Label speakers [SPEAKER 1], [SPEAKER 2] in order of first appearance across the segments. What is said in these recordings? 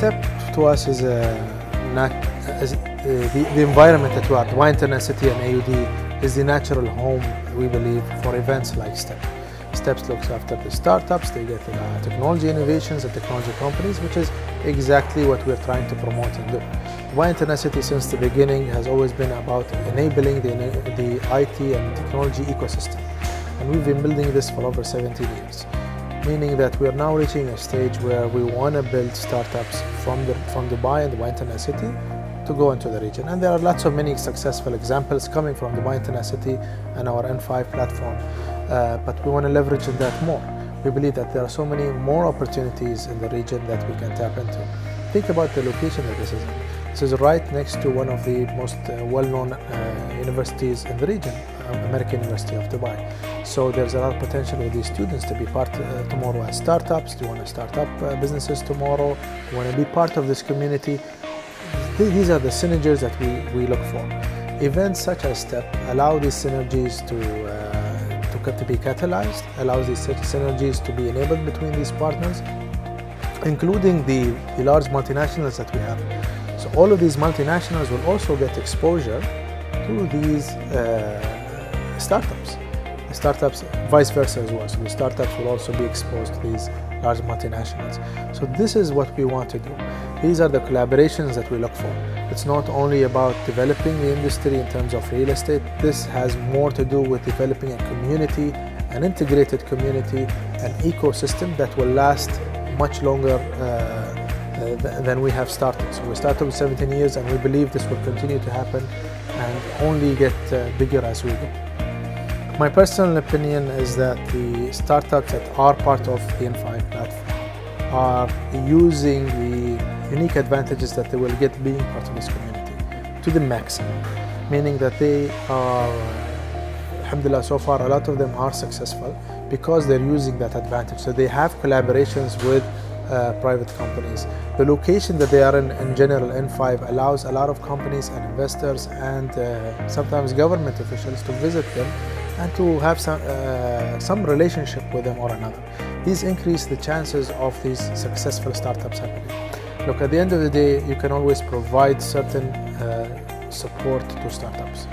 [SPEAKER 1] step to us is the environment that we are. Dubai Internet City and AUD is the natural home, we believe, for events like STEP. STEPs looks after the startups, they get technology innovations and technology companies, which is exactly what we're trying to promote and do. Dubai Internet City since the beginning has always been about enabling the IT and technology ecosystem. And we've been building this for over 17 years, meaning that we are now reaching a stage where we want to build startups from Dubai and Dubai Internet City to go into the region. And there are lots of many successful examples coming from Dubai Internet City and our N5 platform, but we want to leverage on that more. We believe that there are so many more opportunities in the region that we can tap into. Think about the location that this is in. This is right next to one of the most well-known universities in the region, American University of Dubai. So there's a lot of potential with these students to be part tomorrow as startups. Do you want to start up businesses tomorrow? Do you want to be part of this community? These are the synergies that we look for. Events such as STEP allow these synergies to be catalyzed, allows these synergies to be enabled between these partners, including the large multinationals that we have. So all of these multinationals will also get exposure to these startups. The startups, vice versa as well. So the startups will also be exposed to these large multinationals. So this is what we want to do. These are the collaborations that we look for. It's not only about developing the industry in terms of real estate. This has more to do with developing a community, an integrated community, an ecosystem that will last much longer than we have started. So we started with 17 years and we believe this will continue to happen and only get bigger as we go. My personal opinion is that the startups that are part of the N5 platform are using the unique advantages that they will get being part of this community to the maximum, meaning that they are, alhamdulillah, so far a lot of them are successful because they're using that advantage. So they have collaborations with private companies. The location that they are in general, N5, allows a lot of companies and investors and sometimes government officials to visit them and to have some relationship with them or another. These increase the chances of these successful startups happening. Look, at the end of the day, you can always provide certain support to startups,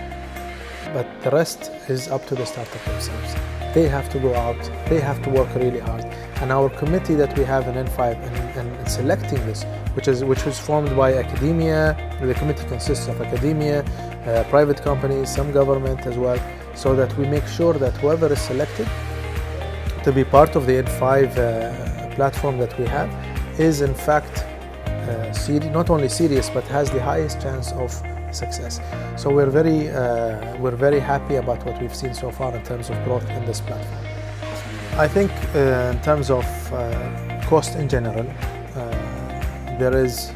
[SPEAKER 1] but the rest is up to the startup themselves. They have to go out, they have to work really hard. And our committee that we have in N5 and selecting this, which was formed by academia, the committee consists of academia, private companies, some government as well, so that we make sure that whoever is selected to be part of the N5 platform that we have is in fact not only serious but has the highest chance of success. So we're very happy about what we've seen so far in terms of growth in this platform. I think in terms of cost in general, there is,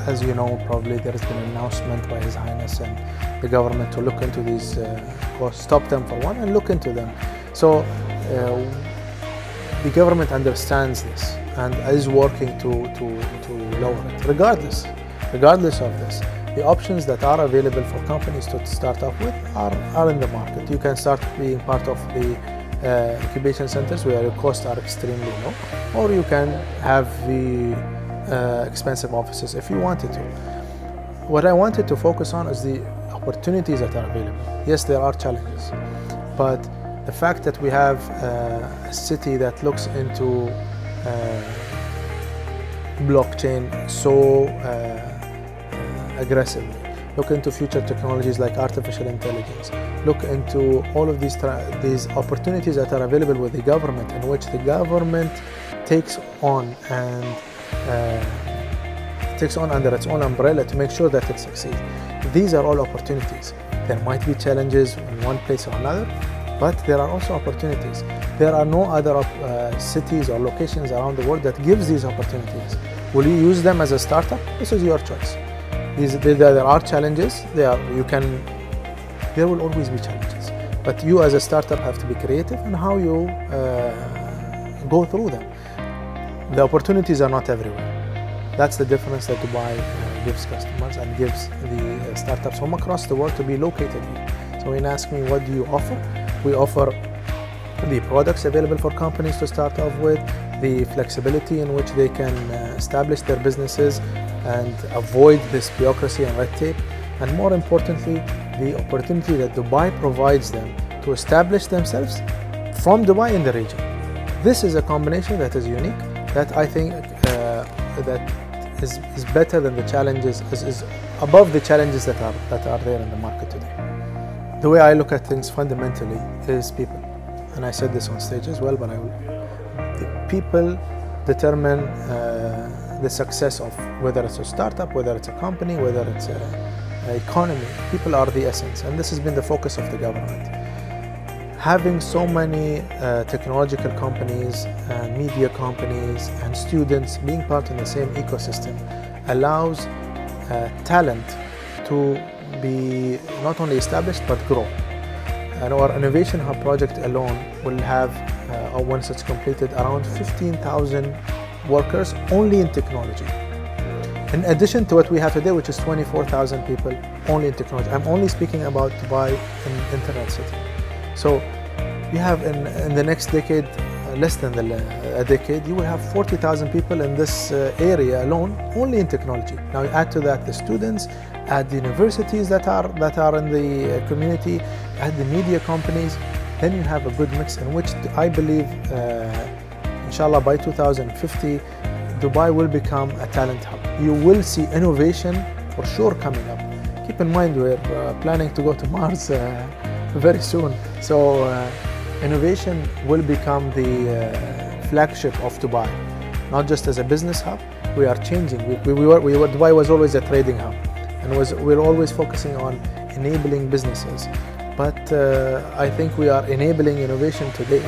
[SPEAKER 1] as you know, probably there has been an announcement by His Highness and the government to look into these costs, stop them for one and look into them. So the government understands this and is working to lower it. Regardless of this, the options that are available for companies to start up with are in the market. You can start being part of the incubation centers where your costs are extremely low, or you can have the expensive offices if you wanted to. What I wanted to focus on is the opportunities that are available. Yes, there are challenges, but the fact that we have a city that looks into blockchain so aggressively, look into future technologies like artificial intelligence, look into all of these opportunities that are available with the government, in which the government takes on under its own umbrella to make sure that it succeeds. These are all opportunities. There might be challenges in one place or another, but there are also opportunities. There are no other cities or locations around the world that gives these opportunities. Will you use them as a startup? This is your choice. There are challenges. There will always be challenges. But you as a startup have to be creative in how you go through them. The opportunities are not everywhere. That's the difference that Dubai gives customers and gives the startups from across the world to be located here. So when you ask me, what do you offer? We offer the products available for companies to start off with, the flexibility in which they can establish their businesses and avoid this bureaucracy and red tape, and more importantly, the opportunity that Dubai provides them to establish themselves from Dubai in the region. This is a combination that is unique, that I think that is better than the challenges, is above the challenges that are there in the market today. The way I look at things fundamentally is people, and I said this on stage as well, but the people determine the success of whether it's a startup, whether it's a company, whether it's an economy. People are the essence, and this has been the focus of the government. Having so many technological companies and media companies and students being part in the same ecosystem allows talent to be not only established but grow. And our Innovation Hub project alone will have, once it's completed, around 15,000 workers only in technology. In addition to what we have today, which is 24,000 people only in technology. I'm only speaking about Dubai in Internet City. So you have in the next decade, less than a decade, you will have 40,000 people in this area alone, only in technology. Now add to that the students, add the universities that are in the community, add the media companies, then you have a good mix in which I believe, inshallah, by 2050, Dubai will become a talent hub. You will see innovation for sure coming up. Keep in mind, we're planning to go to Mars very soon. So innovation will become the flagship of Dubai, not just as a business hub. We are changing. Dubai was always a trading hub, and we're always focusing on enabling businesses. But I think we are enabling innovation today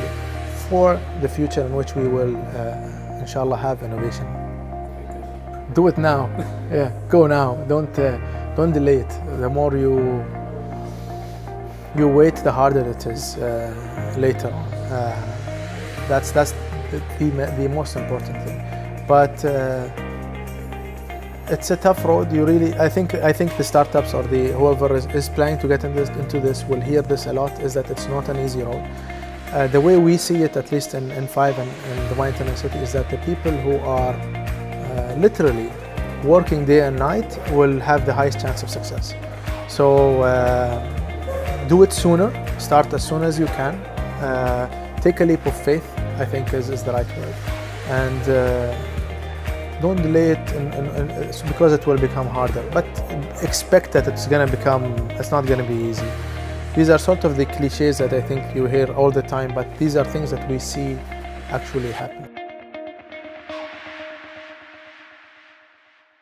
[SPEAKER 1] for the future in which we will, inshallah, have innovation. Do it now. Yeah, go now. Don't delay it. The more you wait, the harder it is later on. That's the most important thing. But it's a tough road. I think the startups or whoever is planning to get into this will hear this a lot, is that it's not an easy road. The way we see it, at least in 5 and Dubai Internet City, is that the people who are literally working day and night will have the highest chance of success. So do it sooner, start as soon as you can, take a leap of faith, I think is the right word, and don't delay it because it will become harder, but expect that it's not going to be easy. These are sort of the cliches that I think you hear all the time, but these are things that we see actually happen.